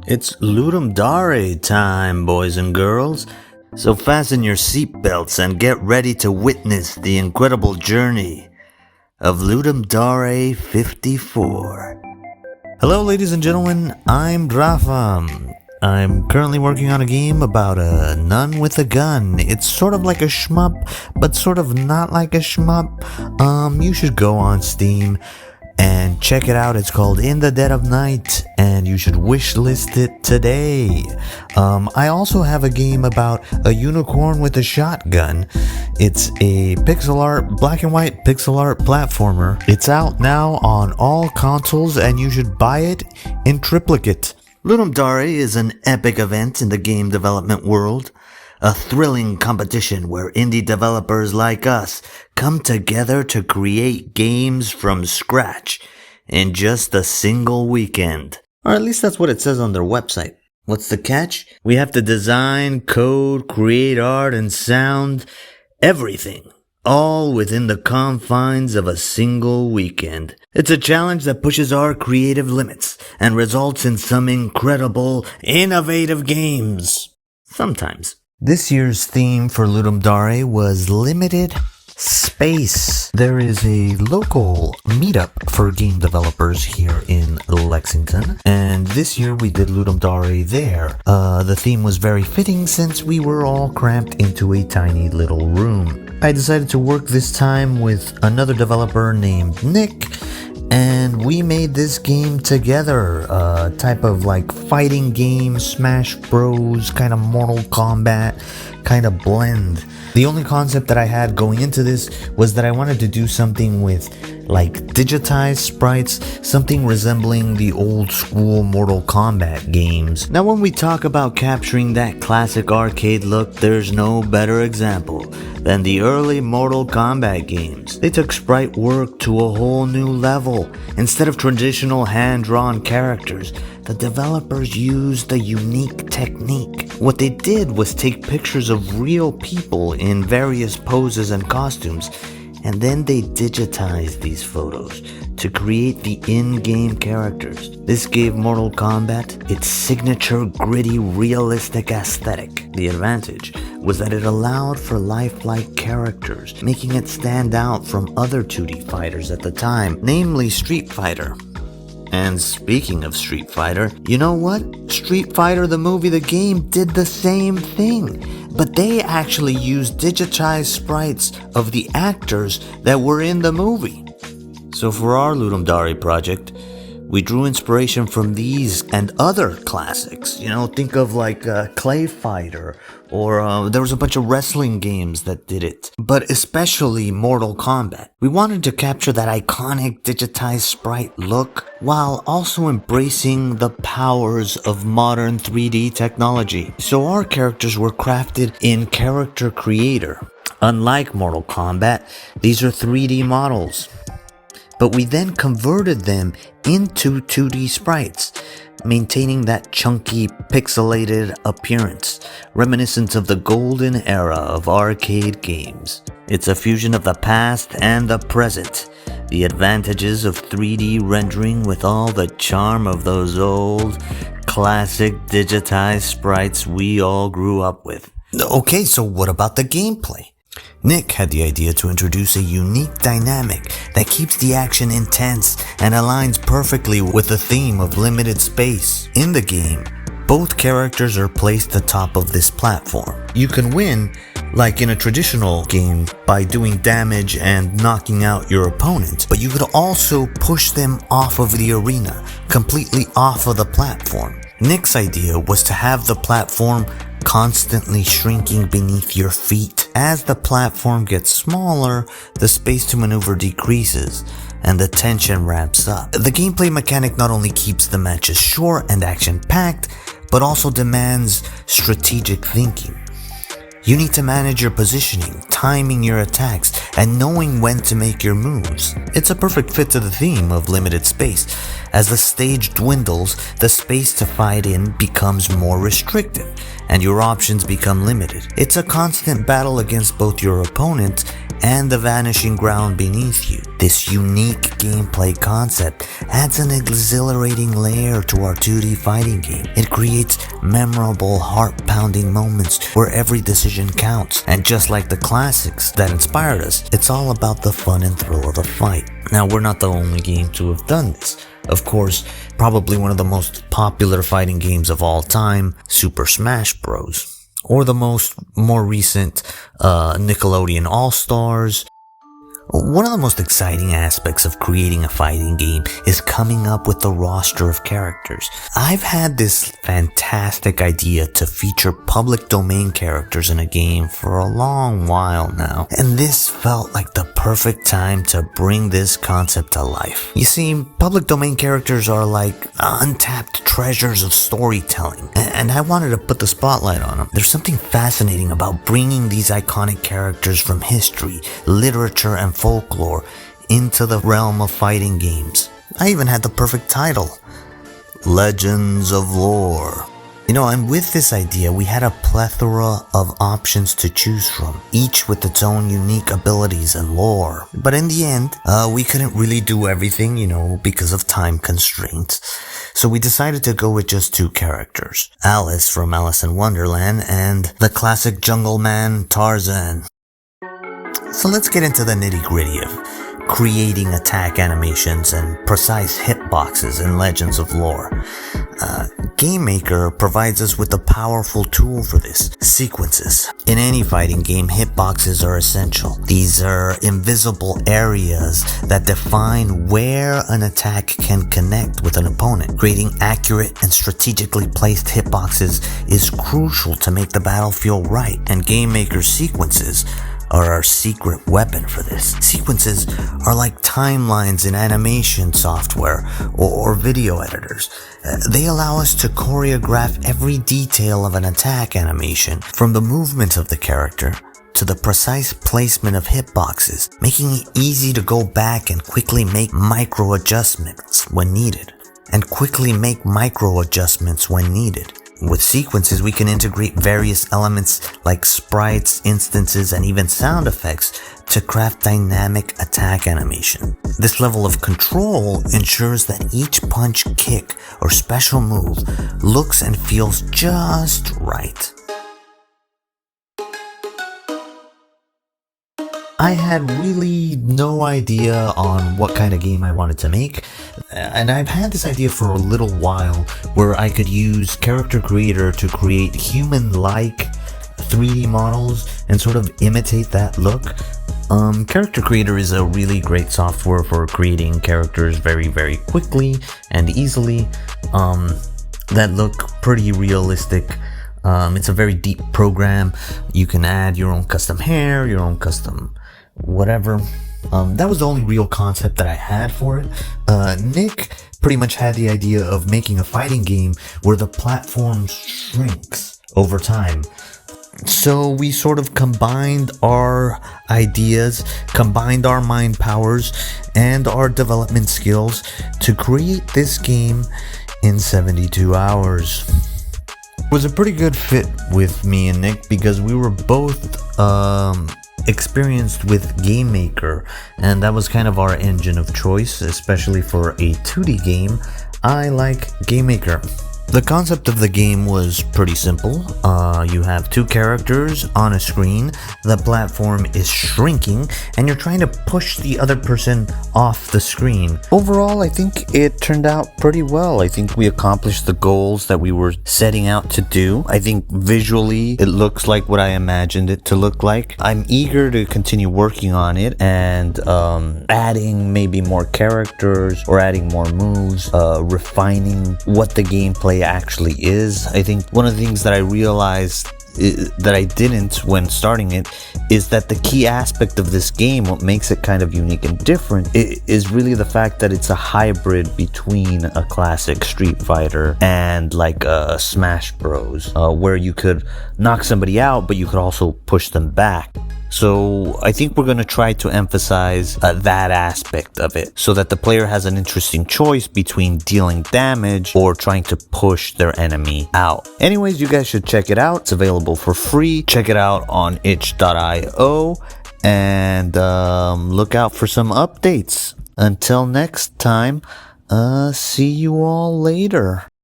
It's Ludum Dare time, boys and girls. So fasten your seatbelts and get ready to witness the incredible journey of Ludum Dare 54. Hello, ladies and gentlemen, I'm Rafa. I'm currently working on a game about a nun with a gun. It's sort of like a shmup, but sort of not like a shmup. You should go on Steam and check it out. It's called In the Dead of Night, and you should wishlist it today. I also have a game about a unicorn with a shotgun. It's a pixel art, black and white pixel art platformer. It's out now on all consoles, and you should buy it in triplicate. Ludum Dare is an epic event in the game development world. A thrilling competition where indie developers like us come together to create games from scratch in just a single weekend. Or at least that's what it says on their website. What's the catch? We have to design, code, create art and sound, everything, all within the confines of a single weekend. It's a challenge that pushes our creative limits and results in some incredible, innovative games. Sometimes. This year's theme for Ludum Dare was limited space. There is a local meetup for game developers here in Lexington, and this year we did Ludum Dare there. The theme was very fitting since we were all cramped into a tiny little room. I decided to work this time with another developer named Nick, and we made this game together, a type of like fighting game, Smash Bros, kind of Mortal Kombat, kind of blend. The only concept that I had going into this was that I wanted to do something with like digitized sprites, something resembling the old school Mortal Kombat games. Now when we talk about capturing that classic arcade look, there's no better example than the early Mortal Kombat games. They took sprite work to a whole new level. Instead of traditional hand-drawn characters, the developers used a unique technique. What they did was take pictures of real people in various poses and costumes, and then they digitized these photos to create the in-game characters. This gave Mortal Kombat its signature gritty, realistic aesthetic. The advantage was that it allowed for lifelike characters, making it stand out from other 2D fighters at the time, namely Street Fighter. And speaking of Street Fighter, you know what? Street Fighter the movie, the game, did the same thing. But they actually used digitized sprites of the actors that were in the movie. So for our Ludum Dare project, we drew inspiration from these and other classics. You know, think of like Clay Fighter, or there was a bunch of wrestling games that did it. But especially Mortal Kombat. We wanted to capture that iconic digitized sprite look while also embracing the powers of modern 3D technology. So our characters were crafted in Character Creator. Unlike Mortal Kombat, these are 3D models. But we then converted them into 2D sprites, maintaining that chunky, pixelated appearance, reminiscent of the golden era of arcade games. It's a fusion of the past and the present, the advantages of 3D rendering with all the charm of those old, classic digitized sprites we all grew up with. Okay, so what about the gameplay? Nick had the idea to introduce a unique dynamic that keeps the action intense and aligns perfectly with the theme of limited space. In the game, both characters are placed atop of this platform. You can win, like in a traditional game, by doing damage and knocking out your opponent, but you could also push them off of the arena, completely off of the platform. Nick's idea was to have the platform constantly shrinking beneath your feet. As the platform gets smaller, the space to maneuver decreases, and the tension ramps up. The gameplay mechanic not only keeps the matches short and action-packed, but also demands strategic thinking. You need to manage your positioning, timing your attacks, and knowing when to make your moves. It's a perfect fit to the theme of limited space. As the stage dwindles, the space to fight in becomes more restrictive, and your options become limited. It's a constant battle against both your opponent and the vanishing ground beneath you. This unique gameplay concept adds an exhilarating layer to our 2D fighting game. It creates memorable, heart-pounding moments where every decision counts. And just like the classics that inspired us, it's all about the fun and thrill of the fight. Now, we're not the only game to have done this. Of course, probably one of the most popular fighting games of all time, Super Smash Bros. Or the more recent Nickelodeon All-Stars. One of the most exciting aspects of creating a fighting game is coming up with the roster of characters. I've had this fantastic idea to feature public domain characters in a game for a long while now, and this felt like the perfect time to bring this concept to life. You see, public domain characters are like untapped treasures of storytelling, and I wanted to put the spotlight on them. There's something fascinating about bringing these iconic characters from history, literature, and folklore into the realm of fighting games. I even had the perfect title, Legends of Lore. You know, and with this idea, we had a plethora of options to choose from, each with its own unique abilities and lore. But in the end, we couldn't really do everything, because of time constraints. So we decided to go with just 2 characters, Alice from Alice in Wonderland and the classic jungle man, Tarzan. So let's get into the nitty-gritty of creating attack animations and precise hitboxes in Legends of Lore. GameMaker provides us with a powerful tool for this, sequences. In any fighting game, hitboxes are essential. These are invisible areas that define where an attack can connect with an opponent. Creating accurate and strategically placed hitboxes is crucial to make the battle feel right, and GameMaker's sequences are our secret weapon for this. Sequences are like timelines in animation software or video editors. They allow us to choreograph every detail of an attack animation, from the movement of the character to the precise placement of hitboxes, making it easy to go back and quickly make micro adjustments when needed. With sequences, we can integrate various elements like sprites, instances, and even sound effects to craft dynamic attack animation. This level of control ensures that each punch, kick, or special move looks and feels just right. I had really no idea on what kind of game I wanted to make, and I've had this idea for a little while where I could use Character Creator to create human-like 3D models and sort of imitate that look. Character Creator is a really great software for creating characters very, very quickly and easily that look pretty realistic. It's a very deep program. You can add your own custom hair, your own custom whatever. That was the only real concept that I had for it. Nick pretty much had the idea of making a fighting game where the platform shrinks over time. So we sort of combined our ideas, combined our mind powers, and our development skills to create this game in 72 hours. It was a pretty good fit with me and Nick because we were both experienced with GameMaker, and that was kind of our engine of choice, especially for a 2D game. I like GameMaker. The concept of the game was pretty simple. You have 2 characters on a screen, the platform is shrinking, and you're trying to push the other person off the screen. Overall, I think it turned out pretty well. I think we accomplished the goals that we were setting out to do. I think visually it looks like what I imagined it to look like. I'm eager to continue working on it and adding maybe more characters or adding more moves, refining what the gameplay actually is. I think one of the things that I realized that I didn't when starting it is that the key aspect of this game, what makes it kind of unique and different, is really the fact that it's a hybrid between a classic Street Fighter and like a Smash Bros, where you could knock somebody out but you could also push them back. So I think we're going to try to emphasize that aspect of it so that the player has an interesting choice between dealing damage or trying to push their enemy out. Anyways, you guys should check it out. It's available for free. Check it out on itch.io. And look out for some updates. Until next time, see you all later.